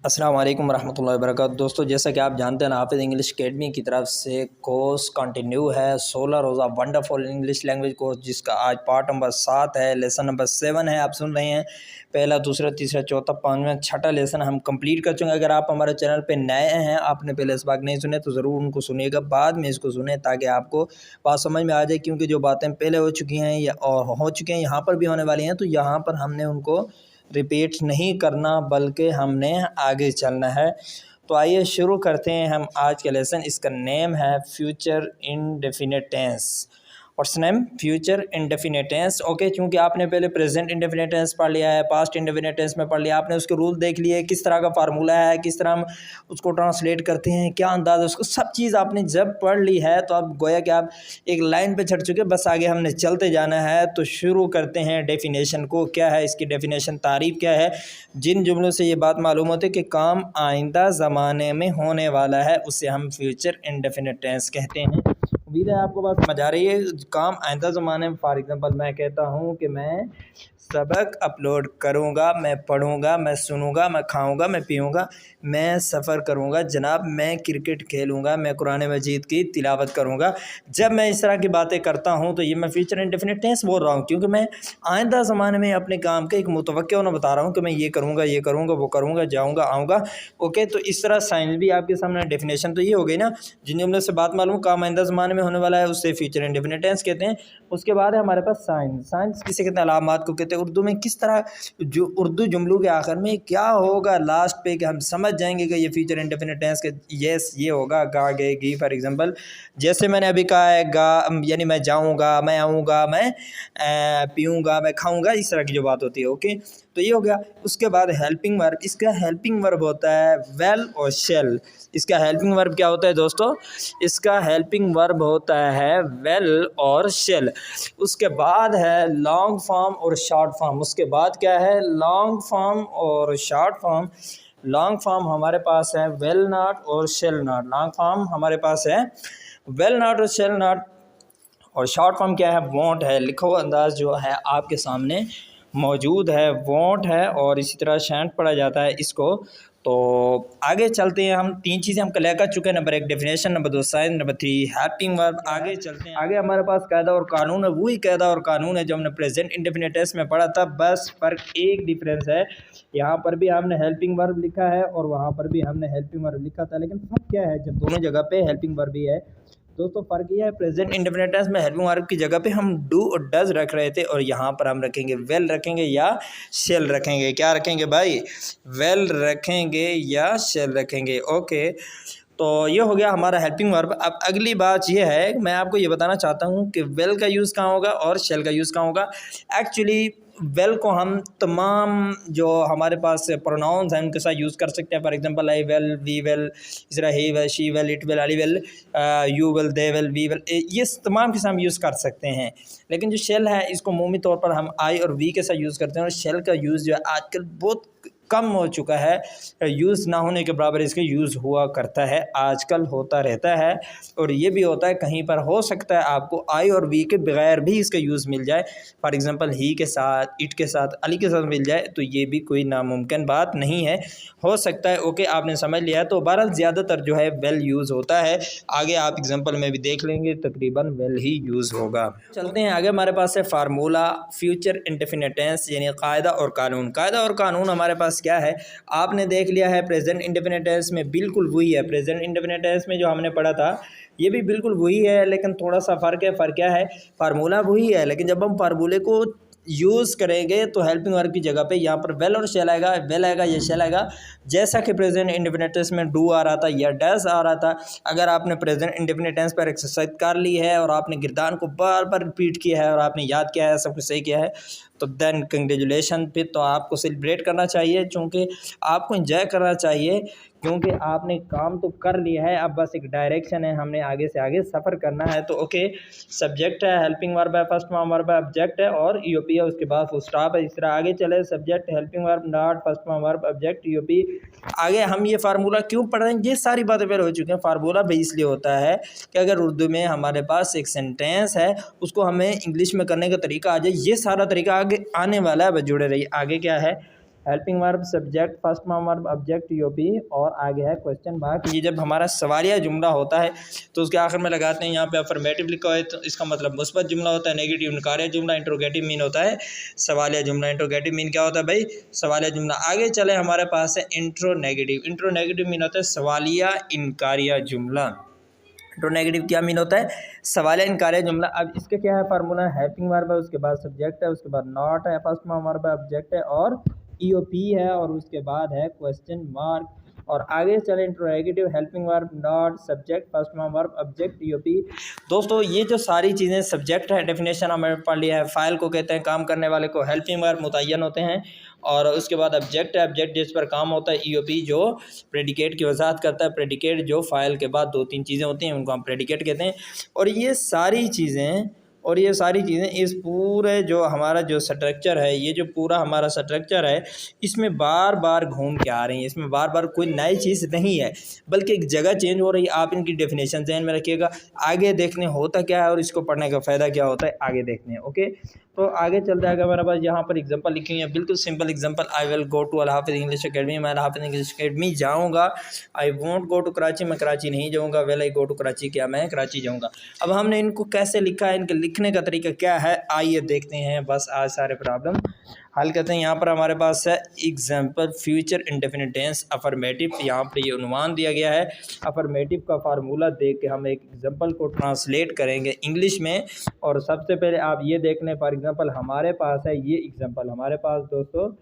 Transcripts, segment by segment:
अस्सलाम वालेकुम रहमतुल्लाहि व बरकातहू। दोस्तों, जैसा कि आप जानते हैं नाफिज़ इंग्लिश अकेडमी की तरफ से कोर्स कंटिन्यू है 16 रोज़ा वंडरफुल इंग्लिश लैंग्वेज कोर्स, जिसका आज पार्ट नंबर 7 है, लेसन नंबर 7 है। आप सुन रहे हैं पहला, दूसरा, तीसरा, चौथा, पाँचवा, छठा लेसन हम कंप्लीट कर चुके हैं। अगर आप हमारे चैनल पे नए हैं, आपने पहले इस बात नहीं सुने तो ज़रूर उनको सुनिएगा, बाद में इसको सुने ताकि आपको बात समझ में आ जाए, क्योंकि जो बातें पहले हो चुकी हैं या और हो चुकी हैं यहाँ पर भी होने वाली हैं, तो यहाँ पर हमने उनको रिपीट नहीं करना बल्कि हमने आगे चलना है। तो आइए शुरू करते हैं हम आज का लेसन। इसका नेम है future indefinite tense. What's name? Future indefinite tense. Okay, क्योंकि आपने पहले प्रेजेंट इंडेफिनिट टेंस पढ़ लिया है, पास्ट इंडेफिनिट टेंस में पढ़ लिया, आपने उसके रूल देख लिए, किस तरह का फार्मूला है, किस तरह हम उसको ट्रांसलेट करते हैं, क्या अंदाज़ है उसको, सब चीज़ आपने जब पढ़ ली है तो आप गोया कि आप एक लाइन पे चढ़ चुके, बस आगे हमने चलते जाना है। तो शुरू करते हैं डेफिनेशन को। क्या है इसकी डेफिनेशन, तारीफ क्या है? जिन जुमलों से ये बात मालूम होती है कि काम आइंदा ज़माने में होने वाला है, उसे हम फ्यूचर इंडेफिनिट टेंस कहते हैं। उम्मीद है आपको बात समझ आ रही है। काम आइंदा ज़माने में, फॉर एग्ज़ाम्पल मैं कहता हूँ कि मैं सबक अपलोड करूँगा, मैं पढ़ूँगा, मैं सुनूँगा, मैं खाऊँगा, मैं पीऊँगा, मैं सफ़र करूँगा जनाब, मैं क्रिकेट खेलूँगा, मैं कुरान मजीद की तिलावत करूँगा। जब मैं इस तरह की बातें करता हूँ तो ये मैं फ्यूचर इंडेफिनिट टेंस बोल रहा हूँ, क्योंकि मैं आइंदा ज़माने में अपने काम के एक मुतवक्किल होना बता रहा हूँ कि मैं ये करूँगा, ये करूँगा, वो करूँगा, जाऊँगा, आऊँगा। ओके, तो इस तरह साइंस भी आपके सामने डेफिनेशन तो ये हो गई ना, जिन जुमलों से बात मालूम काम आइंदा ज़माने में होने वाला है उसे फ्यूचर इंडेफिनिट टेंस कहते हैं। उसके बाद है हमारे पास साइंस। साइंस किसे कहते हैं? अलामात को कहते हैं। उर्दू में किस तरह जो उर्दू जुमलों के आखिर में क्या होगा लास्ट पे कि हम समझ जाएंगे कि ये फ्यूचर इंडेफिनिट टेंस के यस ये होगा, गा गे गी। फॉर एग्जांपल जैसे मैंने अभी कहा है गा, यानी मैं जाऊंगा, मैं आऊँगा, मैं पीऊँगा, मैं खाऊँगा, इस तरह की जो बात होती है। ओके, तो ये हो गया। उसके बाद हेल्पिंग वर्ब। इसका हेल्पिंग वर्ब होता है वेल और शेल। इसका हेल्पिंग वर्ब क्या होता है दोस्तों? इसका हेल्पिंग वर्ब होता है वेल और शेल। उसके बाद है लॉन्ग फॉर्म और शॉर्ट फॉर्म। उसके बाद क्या है? लॉन्ग फॉर्म और शॉर्ट फॉर्म। लॉन्ग फॉर्म हमारे पास है वेल नॉट और शेल नॉट। लॉन्ग फॉर्म हमारे पास है वेल नॉट और शेल नॉट, और शॉर्ट फॉर्म क्या है? वॉन्ट है। लिखा हुआ अंदाज जो है आपके सामने मौजूद है, वॉन्ट है, और इसी तरह शैंट पढ़ा जाता है इसको। तो आगे चलते हैं हम। तीन चीज़ें हम क्लियर कर चुके हैं। Number 1 definition, number 2 science, number 3 helping verb. आगे चलते हैं। आगे हमारे पास कायदा और कानून है। वही कायदा और कानून है जो हमने प्रेजेंट इंडेफिनिट टेंस में पढ़ा था, बस फ़र्क एक डिफरेंस है। यहाँ पर भी हमने हेल्पिंग वर्ब लिखा है और वहाँ पर भी हमने हेल्पिंग वर्ब लिखा था, लेकिन फ़र्क क्या है जब दोनों जगह पे हेल्पिंग वर्ब भी है? दोस्तों फ़र्क यह है, प्रेजेंट इंडेफिनिट टेंस में हेल्पिंग वर्ब की जगह पे हम डू और डज रख रहे थे, और यहाँ पर हम रखेंगे वेल रखेंगे या शेल रखेंगे। क्या रखेंगे भाई? वेल रखेंगे या शेल रखेंगे। ओके, तो ये हो गया हमारा हेल्पिंग वर्ब। अब अगली बात ये है, मैं आपको ये बताना चाहता हूँ कि वेल का यूज़ कहाँ होगा और शेल का यूज़ कहाँ होगा। एक्चुअली वेल को हम तमाम जो हमारे पास प्रोनाउंस हैं उनके साथ यूज़ कर सकते हैं। For example I will, we will, इस तरह ही will, she will, it will, Ali will, you will, they will, we will, ये तमाम के साथ हम यूज़ कर सकते हैं। लेकिन जो शेल है इसको मुमूमी तौर पर हम आई और वी के साथ यूज़ करते हैं, और शेल का यूज़ जो है आजकल बहुत कम हो चुका है, यूज़ ना होने के बराबर इसका यूज़ हुआ करता है, आजकल होता रहता है। और ये भी होता है कहीं पर हो सकता है आपको आई और वी के बगैर भी इसका यूज़ मिल जाए। फॉर एग्जांपल ही के साथ, इट के साथ, अली के साथ मिल जाए, तो ये भी कोई नामुमकिन बात नहीं है, हो सकता है। ओके, आपने समझ लिया। तो बहरहाल ज़्यादातर जो है वेल यूज़ होता है। आगे आप एग्जाम्पल में भी देख लेंगे, तकरीबन वेल ही यूज़ होगा। चलते हैं आगे। हमारे पास है फार्मूला फ्यूचर इंडेफिनिट टेंस, यानी कायदा और कानून। कायदा और कानून हमारे पास क्या है? आपने देख लिया है प्रेजेंट इंडेफिनिट टेंस में बिल्कुल वही है। प्रेजेंट इंडेफिनिट टेंस में जो हमने पढ़ा था ये भी बिल्कुल वही है, लेकिन थोड़ा सा फ़र्क है। फ़र्क क्या है? फार्मूला वही है, लेकिन जब हम फार्मूले को यूज़ करेंगे तो हेल्पिंग वर्ब की जगह पे यहाँ पर वेल और शेल आएगा, वेल आएगा या शेल आएगा। जैसा कि प्रेजेंट इंडेफिनिट टेंस में डू आ रहा था या डज आ रहा था। अगर आपने प्रेजेंट इंडेफिनिट टेंस पर एक्सरसाइज कर ली है और आपने गिरदान को बार बार रिपीट किया है और आपने याद किया है, सब कुछ सही किया है, तो देन कंग्रेचुलेशन। फिर तो आपको सेलिब्रेट करना चाहिए, क्योंकि आपको एंजॉय करना चाहिए, क्योंकि आपने काम तो कर लिया है। अब बस एक डायरेक्शन है, हमने आगे से आगे सफ़र करना है। तो ओके, सब्जेक्ट है, हेल्पिंग वर्ब है, फर्स्ट फॉर्म वर्ब है, ऑब्जेक्ट है और ईओपी है, उसके बाद फुल स्टॉप है। इस तरह आगे चले, subject, helping verb, not, first form verb, object, EOP. आगे हम ये फार्मूला क्यों पढ़ रहे हैं? ये सारी बातें पहले हो चुकी हैं। फार्मूला भी इसलिए होता है कि अगर उर्दू में हमारे पास एक सेंटेंस है, उसको हमें इंग्लिश में करने का तरीका आ जाए, ये सारा तरीका आगे आने वाला है, बस जुड़े रहिए। आगे क्या है? Helping verb, subject, first form verb, object, UP और आगे है क्वेश्चन मार्क। ये जब हमारा सवालिया जुमला होता है तो उसके आखिर में लगाते हैं यहाँ पे अफर्मेटिव लिखा है तो इसका मतलब मुस्बत जुमला होता है, नेगेटिव नकारिया जुमला, इंट्रोगेटिव मीन होता है सवालिया जुमला। इंट्रोगेटिव मीन क्या होता है भाई? सवालिया जुमला। आगे चले हमारे पास है इंट्रोनेगेटिव। इंट्रोनेगेटिव मीन होता है सवालिया इनकारिया जुमला। इंट्रोनेगेटिव क्या मीन होता है? सवालिया इनकारिया जुमला। अब इसका क्या है फार्मूला? हेल्पिंग वर्ब है, उसके बाद सब्जेक्ट है, उसके बाद नॉट है, फर्स्ट फॉर्म वर्ब है, ऑब्जेक्ट है और ईओपी है और उसके बाद है क्वेश्चन मार्क। और आगे चले interronegative, helping verb, not, subject, first form verb, object, EOP. दोस्तों ये जो सारी चीज़ें सब्जेक्ट है, डेफिनेशन हमने पढ़ लिया है। फाइल को कहते हैं काम करने वाले को, हेल्पिंग वर्ब मुतय्यन होते हैं और उसके बाद ऑब्जेक्ट है, ऑब्जेक्ट जिस पर काम होता है, ईओपी जो प्रेडिकेट की वजाहत करता है। प्रेडिकेट जो फाइल के बाद दो तीन चीज़ें होती हैं उनको हम प्रेडिकेट कहते हैं। और ये सारी चीज़ें इस पूरे जो हमारा जो स्ट्रक्चर है, ये जो पूरा हमारा स्ट्रक्चर है, इसमें बार बार घूम के आ रही हैं। इसमें बार बार कोई नई चीज़ नहीं है बल्कि एक जगह चेंज हो रही है। आप इनकी डेफिनेशन ध्यान में रखिएगा। आगे देखने होता क्या है और इसको पढ़ने का फ़ायदा क्या होता है आगे देखते हैं। ओके, तो आगे चलते आगे हमारे पास यहाँ पर एग्जांपल लिखी है, बिल्कुल simple example. I will go to Al Hafiz English academy. मैं अल हाफिज़ इंग्लिश अकेडमी जाऊँगा। I won't go to Karachi. मैं कराची नहीं जाऊँगा। Will I go to Karachi. क्या मैं कराची जाऊँगा। अब हमने इनको कैसे लिखा है, इनके लिखने का तरीका क्या है, आइए देखते हैं। बस आज सारे प्रॉब्लम हल करते हैं। यहाँ पर हमारे पास है example future indefinite tense affirmative. यहाँ पर ये उन्वान दिया गया है। अफर्मेटिव का फार्मूला देख के हम एक एग्जाम्पल को ट्रांसलेट करेंगे इंग्लिश में। और सबसे पहले आप ये देख लें, फॉर एग्जाम्पल हमारे पास है ये एग्जाम्पल, हमारे पास दोस्तों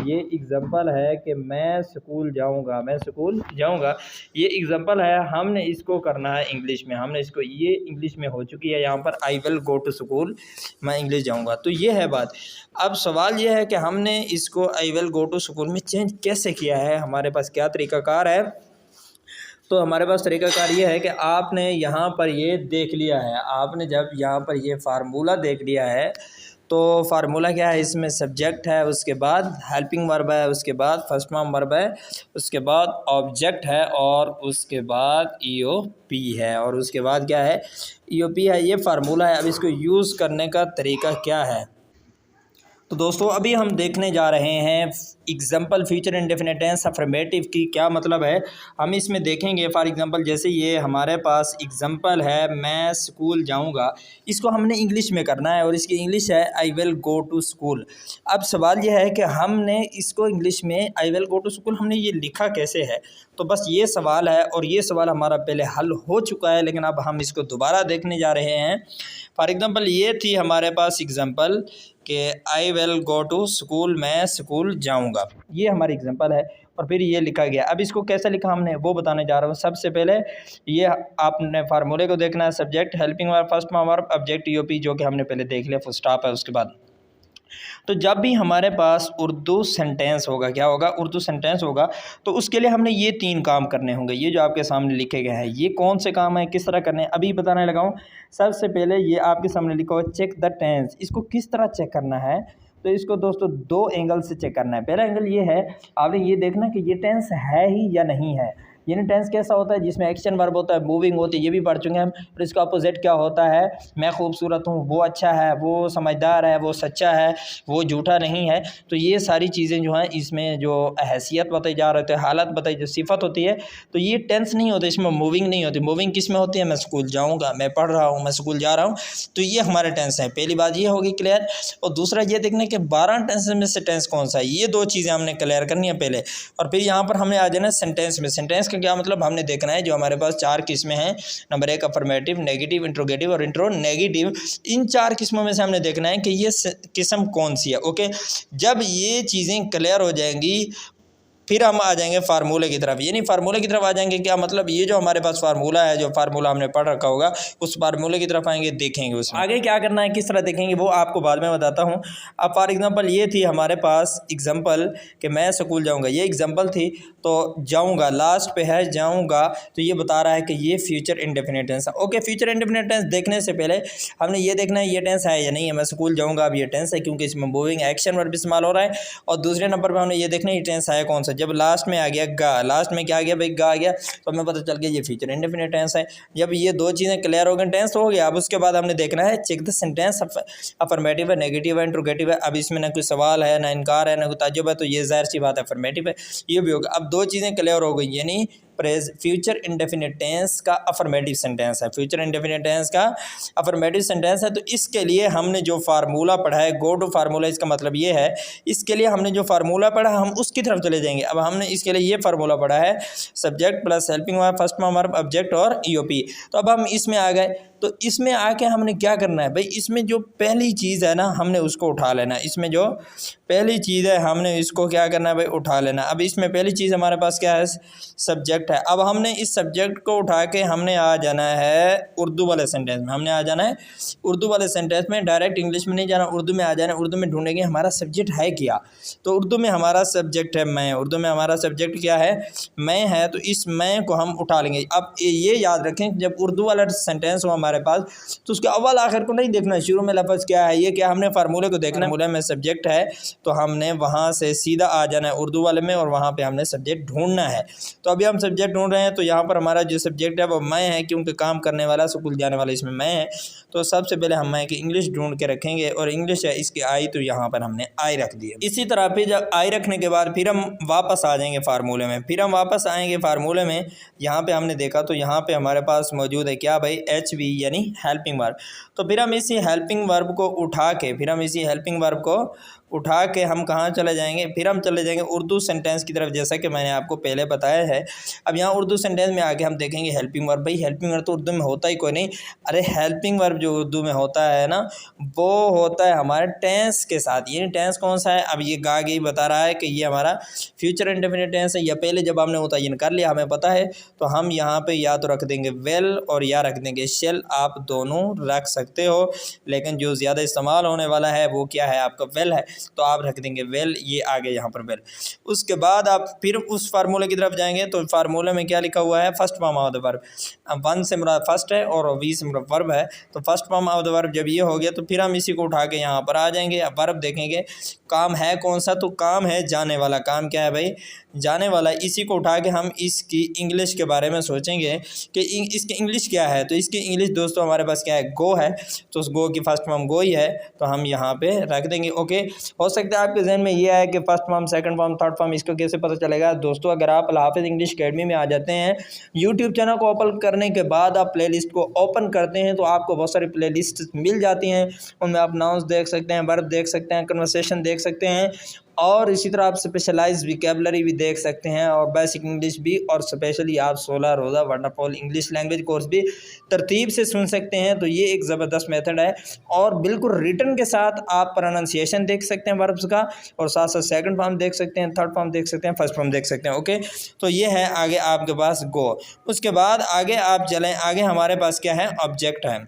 ये एग्जाम्पल है कि मैं स्कूल जाऊंगा, मैं स्कूल जाऊंगा। ये एग्जाम्पल है, हमने इसको करना है इंग्लिश में। हमने इसको, ये इंग्लिश में हो चुकी है यहाँ पर, I will go to school, मैं इंग्लिश जाऊंगा। तो ये है बात। अब सवाल ये है कि हमने इसको I will go to school में चेंज कैसे किया है, हमारे पास क्या तरीक़ाकार है। तो हमारे पास तरीक़ाकार ये है कि आपने यहाँ पर ये देख लिया है, आपने जब यहाँ पर ये फार्मूला देख लिया है तो फार्मूला क्या है, इसमें सब्जेक्ट है, उसके बाद हेल्पिंग वर्ब है, उसके बाद फर्स्ट फॉर्म वर्ब है, उसके बाद ऑब्जेक्ट है और उसके बाद ईओपी है और उसके बाद क्या है, ईओपी है। ये फार्मूला है। अब इसको यूज़ करने का तरीका क्या है, तो दोस्तों अभी हम देखने जा रहे हैं example future indefinite tense affirmative की क्या मतलब है। हम इसमें देखेंगे फॉर एग्जांपल जैसे ये हमारे पास एग्जांपल है, मैं स्कूल जाऊंगा, इसको हमने इंग्लिश में करना है और इसकी इंग्लिश है I will go to school. अब सवाल यह है कि हमने इसको इंग्लिश में I will go to school हमने ये लिखा कैसे है, तो बस ये सवाल है और ये सवाल हमारा पहले हल हो चुका है लेकिन अब हम इसको दोबारा देखने जा रहे हैं। फॉर एग्ज़ाम्पल ये थी हमारे पास एग्ज़ाम्पल कि I will go to school, मैं स्कूल जाऊंगा, ये हमारी एग्जांपल है और फिर ये लिखा गया। अब इसको कैसे लिखा हमने वो बताने जा रहा हूँ। सबसे पहले ये आपने फार्मूले को देखना है, subject, helping verb, first form verb, object, EOP, जो कि हमने पहले देख लिया, फुल स्टॉप है उसके बाद। तो जब भी हमारे पास उर्दू सेंटेंस होगा, क्या होगा, उर्दू सेंटेंस होगा, तो उसके लिए हमने ये 3 काम करने होंगे। ये जो आपके सामने लिखे गए हैं, ये कौन से काम है, किस तरह करने हैं, अभी बताने लगा हूँ। सबसे पहले ये आपके सामने लिखा हुआ चेक द टेंस, इसको किस तरह चेक करना है, तो इसको दोस्तों 2 एंगल से चेक करना है। पहला एंगल ये है, आपने ये देखना कि ये टेंस है ही या नहीं है। यानी टेंस कैसा होता है, जिसमें एक्शन वर्ब होता है, मूविंग होती है, ये भी पढ़ चुके हैं हम। और इसका अपोजिट क्या होता है, मैं खूबसूरत हूँ, वो अच्छा है, वो समझदार है, वो सच्चा है, वो झूठा नहीं है। तो ये सारी चीज़ें जो हैं इसमें जो हैसियत बताई जा रही है, हालत बताई, जो सिफत होती है, तो ये टेंस नहीं होती, इसमें मूविंग नहीं होती। मूविंग किस में होती है, मैं स्कूल जाऊँगा, मैं पढ़ रहा हूँ, मैं स्कूल जा रहा हूँ, तो ये हमारे टेंस है। पहली बात ये होगी क्लियर। और दूसरा ये देखने के 12 टेंस में से टेंस कौन सा है, ये 2 चीज़ें हमने क्लियर करनी है पहले। और फिर यहाँ पर हमने आ जाना सेंटेंस में। सेंटेंस का क्या मतलब, हमने देखना है जो हमारे पास 4 किस्में हैं। नंबर 1 अफर्मेटिव, नेगेटिव, इंट्रोगेटिव और इंट्रोनेगेटिव। इन 4 किस्मों में से हमने देखना है कि ये किस्म कौन सी है। ओके, जब ये चीज़ें क्लियर हो जाएंगी फिर हम आ जाएंगे फार्मूले की तरफ। यानी फार्मूले की तरफ आ जाएंगे, क्या मतलब, ये जो हमारे पास फार्मूला है, जो फार्मूला हमने पढ़ रखा होगा, उस फार्मूले की तरफ आएंगे, देखेंगे उसमें आगे क्या करना है, किस तरह देखेंगे, वो आपको बाद में बताता हूँ। अब फॉर एग्जांपल ये थी हमारे पास एग्जांपल कि मैं स्कूल जाऊँगा, ये एग्जांपल थी। तो जाऊँगा लास्ट पे है, जाऊँगा, तो ये बता रहा है कि ये फ्यूचर इंडेफिनिट टेंस है। ओके, फ्यूचर इंडेफिनिट टेंस देखने से पहले हमने ये देखना है ये टेंस है या नहीं है। मैं स्कूल जाऊँगा, अब ये टेंस है क्योंकि इसमें मूविंग एक्शन वर्ब इस्तेमाल हो रहा है। और दूसरे नंबर पर हमने ये देखना है ये टेंस है कौन सा, है। जब लास्ट में आ गया गा, लास्ट में क्या आ गया भाई, गा आ गया, तो हमें पता चल गया ये फ्यूचर इंडेफिनिट टेंस है। जब ये दो चीज़ें क्लियर हो गई, टेंस हो गया। अब उसके बाद हमने देखना है चेक द सेंटेंस, अफर्मेटिव है, नेगेटिव है, इंट्रोगेटिव है। अब इसमें ना कोई सवाल है, ना इनकार है, ना कोई ताज्जुब है, तो ये जाहिर सी बात है अफर्मेटिव है, ये भी होगा। अब दो चीज़ें क्लियर हो गई, यानी फ्यूचर इंडेफिनिट टेंस का अफर्मेटिव सेंटेंस है, फ्यूचर इंडेफिनिट टेंस का अफर्मेटिव सेंटेंस है। तो इसके लिए हमने जो फार्मूला पढ़ा है, गो टू फार्मूला, इसका मतलब ये है, इसके लिए हमने जो फार्मूला पढ़ा हम उसकी तरफ चले जाएंगे। अब हमने इसके लिए ये फार्मूला पढ़ा है, subject plus helping verb, first form verb, object और ईओपी। तो अब हम इसमें आ गए, तो इसमें आके हमने क्या करना है भाई, इसमें जो पहली चीज़ है ना हमने उसको उठा लेना है। इसमें जो पहली चीज़ है हमने इसको क्या करना है भाई, उठा लेना। अब इसमें पहली चीज़ हमारे पास क्या है, सब्जेक्ट है। अब हमने इस सब्जेक्ट को उठा के हमने आ जाना है उर्दू वाले सेंटेंस में, हमने आ जाना है उर्दू वाले सेंटेंस में, डायरेक्ट इंग्लिश में नहीं जाना, उर्दू में आ जाना। उर्दू में ढूंढेंगे हमारा सब्जेक्ट है क्या, तो उर्दू में हमारा सब्जेक्ट है मैं, उर्दू में हमारा सब्जेक्ट क्या है, मैं है। तो इस मैं को हम उठा लेंगे। अब ये याद रखें, जब उर्दू वाला सेंटेंस हो हमारे पास, तो उसके अव्वल आखिर को नहीं देखना, शुरू में लफ्ज़ क्या है, ये क्या, हमने फार्मूले को देखना है। फार्मूले में सब्जेक्ट है तो हमने वहाँ से सीधा आ जाना है उर्दू वाले में, और वहाँ पे हमने सब्जेक्ट ढूंढना है। तो अभी हम सब्जेक्ट ढूंढ रहे हैं, तो यहाँ पर हमारा जो सब्जेक्ट है वो मैं है, क्योंकि काम करने वाला स्कूल जाने वाला इसमें मैं है। तो सबसे पहले हम मैं की इंग्लिश ढूंढ के रखेंगे, और इंग्लिश है इसकी आई, तो यहाँ पर हमने आई रख दी है। इसी तरह फिर जब आई रखने के बाद फिर हम वापस आ जाएंगे फार्मूले में, फिर हम वापस आएंगे फार्मूले में। यहाँ पे हमने देखा तो यहाँ पे हमारे पास मौजूद है क्या भाई, एच वी यानी हेल्पिंग वर्ब। तो फिर हम इसी हेल्पिंग वर्ब को उठा के, फिर हम इसी हेल्पिंग वर्ब को उठा के हम कहाँ चले जाएंगे, फिर हम चले जाएंगे उर्दू सेंटेंस की तरफ, जैसा कि मैंने आपको पहले बताया है। अब यहाँ उर्दू सेंटेंस में आके हम देखेंगे हेल्पिंग वर्ब। भाई हेल्पिंग वर्ब तो उर्दू में होता ही कोई नहीं, अरे हेल्पिंग वर्ब जो उर्दू में होता है ना, वो होता है हमारे टेंस के साथ। ये टेंस कौन सा है, अब ये गा गई बता रहा है कि ये हमारा फ्यूचर इंडेफिनिट टेंस है। या पहले जब हमने मुतय्यन कर लिया, हमें पता है, तो हम यहाँ पे या तो रख देंगे वेल और या रख देंगे शेल, आप दोनों रख सकते हो, लेकिन जो ज़्यादा इस्तेमाल होने वाला है वो क्या है, आपका वेल है, तो आप रख देंगे वेल, ये आगे यहाँ पर वेल। उसके बाद आप फिर उस फार्मूले की तरफ जाएंगे, तो फार्मूले में क्या लिखा हुआ है, first form of the verb. One से मुराद फर्स्ट है और वी से मुराद वर्ब है, तो first form of the verb जब ये हो गया, तो फिर हम इसी को उठा के यहाँ पर आ जाएंगे। अब वर्ब देखेंगे काम है कौन सा, तो काम है जाने वाला। काम क्या है भाई, जाने वाला। इसी को उठा के हम इसकी इंग्लिश के बारे में सोचेंगे कि इसकी इंग्लिश क्या है। तो इसकी इंग्लिश दोस्तों हमारे पास क्या है, गो है, तो उस गो की फर्स्ट फॉर्म गो ही है, तो हम यहाँ पे रख देंगे। ओके, हो सकता है आपके जहन में ये है कि first form, second form, third form, इसको कैसे पता चलेगा। दोस्तों अगर आप अल हाफिज़ इंग्लिश अकेडमी में आ जाते हैं, यूट्यूब चैनल को ओपन करने के बाद आप प्लेलिस्ट को ओपन करते हैं, तो आपको बहुत सारी प्लेलिस्ट मिल जाती हैं। उनमें आप नाउन्स देख सकते हैं, वर्ब देख सकते हैं, कन्वर्सेशन देख सकते हैं, और इसी तरह आप स्पेशलाइज विकेबलरी भी देख सकते हैं, और बेसिक इंग्लिश भी, और स्पेशली आप 16 रोज़ा वंडरफुल इंग्लिश लैंग्वेज कोर्स भी तरतीब से सुन सकते हैं। तो ये एक ज़बरदस्त मेथड है, और बिल्कुल रिटन के साथ आप प्रोनाउंसिएशन देख सकते हैं वर्ब्स का, और साथ साथ सेकंड फॉर्म देख सकते हैं, थर्ड फॉर्म देख सकते हैं, फर्स्ट फॉर्म देख सकते हैं। ओके, तो ये है आगे आपके पास गो। उसके बाद आगे आप चलें, आगे हमारे पास क्या है, ऑब्जेक्ट है।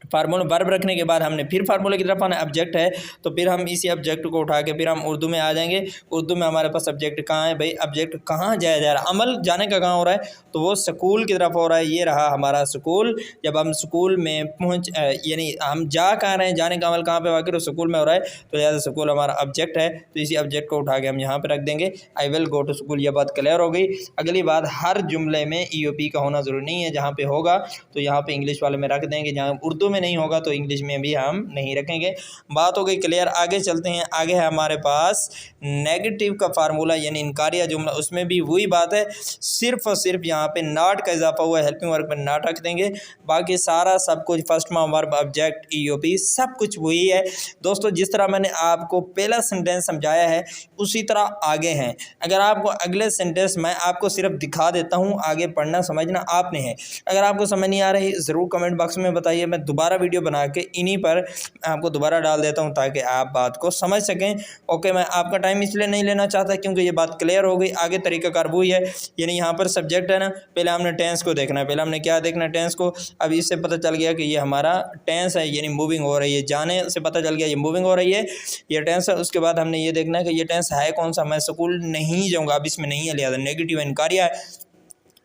फार्मूला वर्ब रखने के बाद हमने फिर फार्मूले की तरफ आना, ऑब्जेक्ट है, तो फिर हम इसी ऑब्जेक्ट को उठा के फिर हम उर्दू में आ जाएंगे। उर्दू में हमारे पास ऑब्जेक्ट कहाँ है भाई, ऑब्जेक्ट कहाँ जाया जा रहा है, अमल जाने का कहाँ हो रहा है, तो वो स्कूल की तरफ हो रहा है। ये रहा हमारा स्कूल। जब हम स्कूल में पहुँच, यानी हम जा कहाँ रहे हैं, जाने का अमल कहाँ पे वाक़ई, तो स्कूल में हो रहा है, तो लिहाजा स्कूल हमारा ऑब्जेक्ट है। तो इसी ऑब्जेक्ट को उठा के हम यहाँ पर रख देंगे, I will go to school. ये बात क्लियर हो गई। अगली बात, हर जुमले में EOP का होना ज़रूरी नहीं है, जहाँ पे होगा तो यहाँ पे इंग्लिश वाले में रख देंगे, जहाँ उर्दू में नहीं होगा तो इंग्लिश में भी हम नहीं रखेंगे। बात हो गई क्लियर। आगे चलते हैं। आगे है हमारे पास नेगेटिव का फार्मूला, यानी इनकारिया जुमला। उसमें भी वही बात है, सिर्फ और सिर्फ यहाँ पे नॉट का इजाफा हुआ है, हेल्पिंग वर्ब पर नॉट रख देंगे, बाकी सारा सब कुछ first form verb, object, EOP सब कुछ वही है। दोस्तों जिस तरह मैंने आपको पहला सेंटेंस समझाया है उसी तरह आगे हैं। अगर आपको अगले सेंटेंस मैं आपको सिर्फ दिखा देता हूँ, आगे पढ़ना समझना आपने है। अगर आपको समझ नहीं आ रही ज़रूर कमेंट बॉक्स में बताइए, मैं दोबारा वीडियो बना के इन्हीं पर आपको दोबारा डाल देता हूं ताकि आप बात को समझ सकें। ओके, मैं आपका टाइम इसलिए नहीं लेना चाहता क्योंकि ये बात क्लियर हो गई। आगे तरीकाकार वही है, यानी यहाँ पर सब्जेक्ट है ना, पहले हमने टेंस को देखना है, पहले हमने क्या देखना है, टेंस को। अब इससे पता चल गया कि ये हमारा टेंस है, यानी मूविंग हो रही है, जाने से पता चल गया ये मूविंग हो रही है, ये टेंस है। उसके बाद हमने ये देखना है कि ये टेंस है कौन सा, मैं स्कूल नहीं जाऊँगा, अब इसमें नहीं है, लिहाजा नेगेटिव इनकारिया है।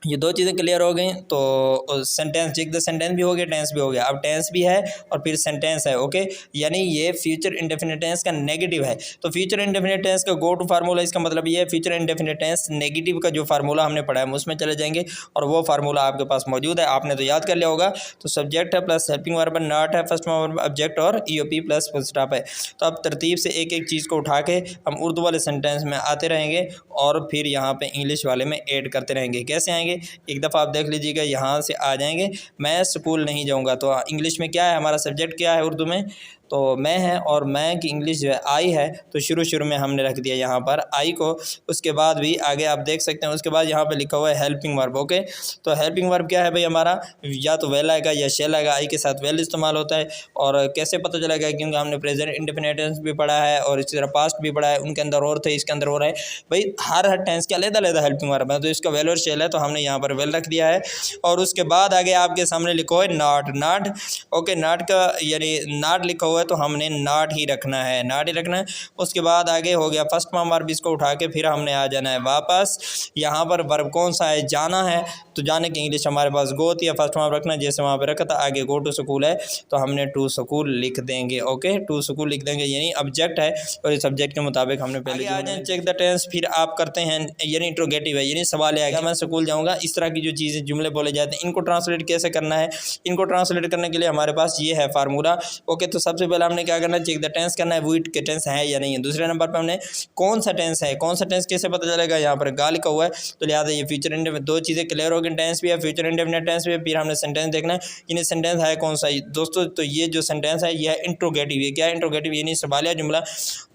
ये दो चीज़ें क्लियर हो गई तो सेंटेंस चेक द सेंटेंस भी हो गया, टेंस भी हो गया। अब टेंस भी है और फिर सेंटेंस है, ओके। यानी ये फ्यूचर इंडेफिनिट टेंस का नेगेटिव है। तो फ्यूचर इंडेफिनिट टेंस का गो टू फार्मूला, इसका मतलब ये है फ्यूचर इंडेफिनिट टेंस नेगेटिव का जो फार्मूला हमने पढ़ा है उसमें चले जाएंगे और वो फार्मूला आपके पास मौजूद है, आपने तो याद कर लिया होगा। तो सब्जेक्ट है प्लस हेल्पिंग वर्ब है, नॉट है फर्स्ट वर्ब ऑब्जेक्ट और ईओपी प्लस फुल स्टॉप है। तो अब तरतीब से एक एक चीज़ को उठा के हम उर्दू वाले सेंटेंस में आते रहेंगे और फिर यहाँ पे इंग्लिश वाले में ऐड करते रहेंगे। कैसे आएंगे, एक दफ़ा आप देख लीजिएगा, यहाँ से आ जाएंगे। मैं स्कूल नहीं जाऊँगा, तो इंग्लिश में क्या है, हमारा सब्जेक्ट क्या है उर्दू में, तो मैं है और मैं की इंग्लिश जो है आई है। तो शुरू में हमने रख दिया यहाँ पर आई को। उसके बाद भी आगे आप देख सकते हैं, उसके बाद यहाँ पे लिखा हुआ है हेल्पिंग वर्ब, ओके। तो हेल्पिंग वर्ब क्या है भाई, हमारा या तो वेल आएगा या शेल आएगा, आई के साथ वेल इस्तेमाल होता है। और कैसे पता चलेगा, क्योंकि हमने प्रेजेंट इंडेफिनिट टेंस भी पढ़ा है और इसी तरह पास्ट भी पढ़ा है, उनके अंदर और थे, इसके अंदर और है भाई। हर टेंस के अलग-अलग हेल्पिंग वर्ब है, तो इसका वेल और शेल है, तो हमने यहाँ पर वेल रख दिया है। और उसके बाद आगे आपके सामने लिखा है नॉट, ओके। नॉट का यानी नॉट लिखा हुआ है, तो हमने नॉट ही रखना है, नॉट ही रखना है। उसके बाद आगे हो गया फर्स्ट फॉर्म वर्ब, इसको उठा के फिर हमने आ जाना है वापस। यहाँ पर वर्ब कौन सा है, जाना है, तो जाने की इंग्लिश हमारे पास गो थी, या फर्स्ट फॉर्म रखना है जैसे वहाँ पे रखा था। आगे गो टू स्कूल है, तो हमने टू स्कूल लिख देंगे, ओके। टू स्कूल लिख देंगे, यानी ऑब्जेक्ट है और इस सब्जेक्ट के मुताबिक हमने पहले आ जाए चेक द टेंस। फिर आप करते हैं, यानी इंट्रोगेटिव है, यानी सवाल है, मैं स्कूल जाऊँगा, इस तरह की जो चीज़ें जुमले बोले जाते हैं, इनको ट्रांसलेट कैसे करना है। इनको ट्रांसलेट करने के लिए हमारे पास ये है फार्मूला, ओके। तो सबसे पहले हमने क्या करना है, चेक द टेंस करना है, वो इट के टेंस है या नहीं है। दूसरे नंबर पर हमने कौन सा टेंस है, कौन सा टेंस कैसे पता चलेगा, यहाँ पर गा लिखा हुआ है, तो लिहाजा ये फ्यूचर इंडेफिनिट, दो चीज़ें क्लियर हो गई, टेंस भी है, फ्यूचर इंडेफिनिट टेंस भी है। फिर हमने सेंटेंस देखना है, यानी सेंटेंस है कौन सा दोस्तों, तो ये जो सेंटेंस है ये है इंट्रोगेटिव। ये क्या है, इंट्रोगेटिव यानी सवालिया जुमला।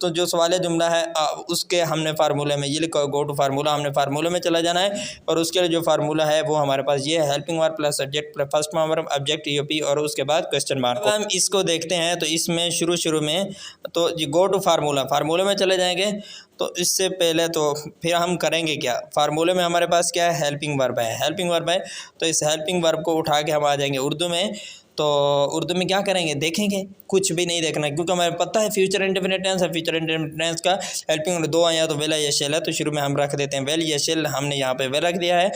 तो जो सवालिया जुमला है उसके हमने फार्मूले में ये लिखा गो टू फार्मूला, हमने फार्मूले में चला जाना है। और उसके लिए जो फार्मूला है वो हमारे पास ये है, helping verb plus subject plus first form verb object EOP और उसके बाद क्वेश्चन मार्क। हम इसको देखते हैं, तो इसमें शुरू में तो ये गो टू फार्मूले में चले जाएंगे। तो इससे पहले तो फिर हम करेंगे क्या, फार्मूले में हमारे पास क्या है, हेल्पिंग वर्ब है। तो इस हेल्पिंग वर्ब को उठा के हम आ जाएंगे उर्दू में। तो उर्दू में क्या करेंगे, देखेंगे, कुछ भी नहीं देखना है, क्योंकि हमें पता है फ्यूचर इंडेफिनिट टेंस है। फ्यूचर इंडेफिनिट टेंस का हेल्पिंग दो आया, तो वेल या शेल है, तो शुरू में हम रख देते हैं वेल या शेल, हमने यहाँ पे वेल रख दिया है।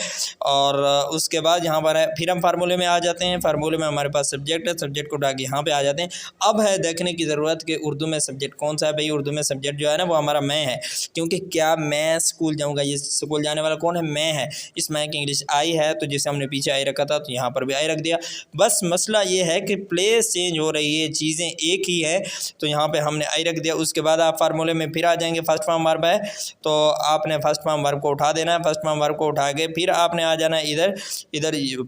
और उसके बाद यहाँ पर है, फिर हम फार्मूले में आ जाते हैं। फार्मूले में हमारे पास सब्जेक्ट है, सब्जेक्ट को उठा के यहाँ पे आ जाते हैं। अब है देखने की ज़रूरत कि उर्दू में सब्जेक्ट कौन सा है। भाई उर्दू में सब्जेक्ट जो है ना वो हमारा मैं है, क्योंकि क्या मैं स्कूल जाऊँगा, ये स्कूल जाने वाला कौन है, मैं है। इस मैं की इंग्लिश आई है, तो जैसे हमने पीछे आई रखा था तो यहाँ पर भी आई रख दिया। बस मसला ये है कि प्लेस चेंज हो रही है, चीज़ें एक ही है, तो यहाँ पे हमने आई रख दिया। उसके बाद आप फार्मूले में फिर आ जाएंगे, फर्स्ट फॉर्म वर्ब है, तो आपने फर्स्ट फॉर्म वर्ब को उठा देना है। फर्स्ट फॉर्म वर्ब को उठा के फिर आपने आ जाना है इधर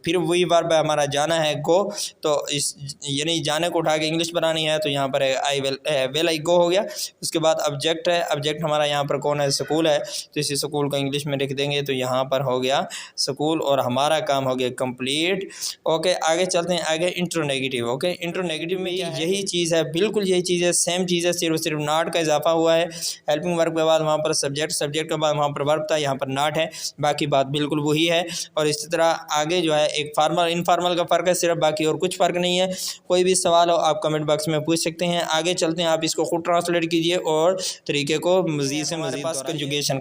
फिर वही वर्ब है हमारा जाना है गो। तो इस यानी जाने को उठा के इंग्लिश बनानी है, तो यहाँ पर आई वेल आई गो हो गया। उसके बाद ऑब्जेक्ट है, ऑब्जेक्ट हमारा यहाँ पर कौन है, स्कूल है, तो इसी स्कूल को इंग्लिश में लिख देंगे, तो यहाँ पर हो गया स्कूल और हमारा काम हो गया कंप्लीट, ओके। आगे चलते हैं, आगे intro negative, okay. Intro negative में यही चीज़ है, बिल्कुल यही चीज़ है, सेम चीज़ है, सिर्फ नॉट का इजाफा हुआ है। हेल्पिंग वर्ब के बाद वहाँ पर सब्जेक्ट के बाद वहाँ पर वर्ब था, यहाँ पर नॉट है, बाकी बात बिल्कुल वही है। और इसी तरह आगे जो है एक फार्मल इनफार्मल का फ़र्क है सिर्फ, बाकी और कुछ फ़र्क नहीं है। कोई भी सवाल हो आप कमेंट बॉक्स में पूछ सकते हैं। आगे चलते हैं, आप इसको खुद ट्रांसलेट कीजिए और तरीके को मज़ीद से मज़ीद।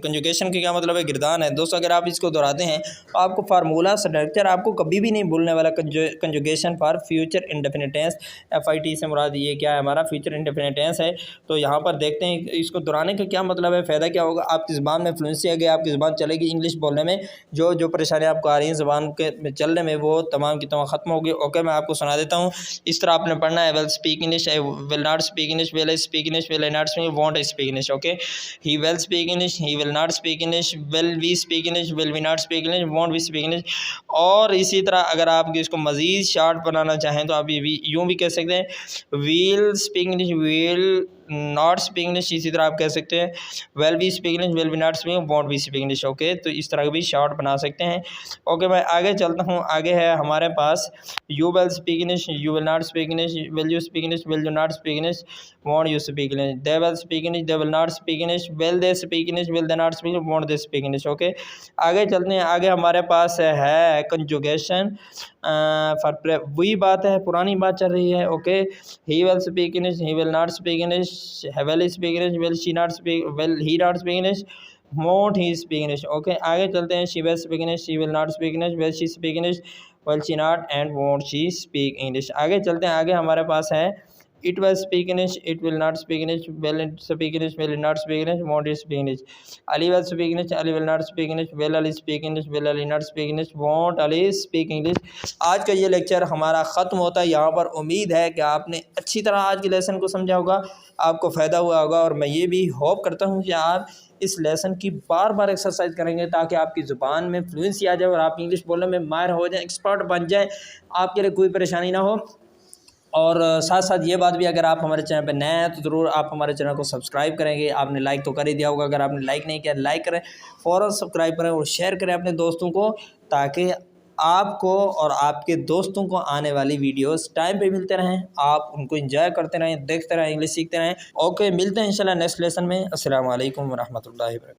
कंजुगेशन का क्या मतलब है, गिरदान है दोस्तों। अगर आप इसको दोहराते हैं तो आपको फार्मूला स्ट्रक्चर आपको कभी भी नहीं भूलने वाला। Conjugation for future indefinite tense, FIT से मुराद ये क्या है, हमारा फ्यूचर इंडेफिनिट टेंस है। तो यहाँ पर देखते हैं इसको दोहराने का क्या मतलब है, फ़ायदा क्या होगा, आपकी ज़बान में फ्लुएंसी आ गई, आपकी ज़बान चलेगी। इंग्लिश बोलने में जो परेशानी आपको आ रही है ज़बान के चलने में, वो तमाम की तमाम ख़त्म होगी, ओके। मैं आपको सुना देता हूँ, इस तरह आपने पढ़ना है, will speak English, I will not speak English, will I speak English, will I not speak, won't I speak English, okay. He will speak English, he will not speak English, will we speak English, will we not speak English, won't we speak English. और इसी तरह अगर आप इसको मज़ीद short बनाना चाहें तो आप ये यूँ भी कह सकते हैं, will speak English, will not speak English. इसी तरह आप कह सकते हैं will be speak English, will be not speak, won't be speak English, okay. तो इस तरह भी शॉर्ट बना सकते हैं, ओके। मैं आगे चलता हूँ, आगे है हमारे पास you will speak English, you will not speak English, will you speak English, will you not speak English, won't you speak English, they will speak English, they will not speak English, will they speak English, will they not speak, won't they speak English, okay. आगे चलते हैं, आगे हमारे पास है conjugation for, वही बात है, पुरानी बात चल रही है, okay. He will speak English, he will not speak English, will speak English, will she not speak, will he not speak English, won't he speak English। Okay आगे चलते हैं। she will speak English, she will not speak English, will she speak English, will she not, and won't she speak English। आगे चलते हैं। आगे हमारे पास है it will speak English, it will not speak English, will it speak English, will it not speak English, won't it speak English। Ali will speak English, Ali will not speak English, will Ali speak English, will Ali not speak English, won't Ali speak English। आज का ये lecture हमारा ख़त्म होता है यहाँ पर। उम्मीद है कि आपने अच्छी तरह आज के लेसन को समझा होगा, आपको फ़ायदा हुआ होगा, और मैं ये भी होप करता हूँ कि आप इस लेसन की बार बार एक्सरसाइज करेंगे ताकि आपकी ज़ुबान में फ्लुएंसी आ जाए और आप इंग्लिश बोलने में माहिर हो जाएं, एक्सपर्ट बन जाएं, आपके लिए कोई परेशानी ना हो। और साथ साथ ये बात भी, अगर आप हमारे चैनल पर नए हैं तो ज़रूर आप हमारे चैनल को सब्सक्राइब करेंगे। आपने लाइक तो कर ही दिया होगा, अगर आपने लाइक नहीं किया लाइक करें, फ़ौरन सब्सक्राइब करें और शेयर करें अपने दोस्तों को, ताकि आपको और आपके दोस्तों को आने वाली वीडियोस टाइम पे मिलते रहें, आप उनको एंजॉय करते रहें, देखते रहें, इंग्लिश सीखते रहें। ओके, मिलते हैं इंशाल्लाह नेक्स्ट लेसन में। अस्सलाम वालेकुम व रहमतुल्लाहि व बरकातहू।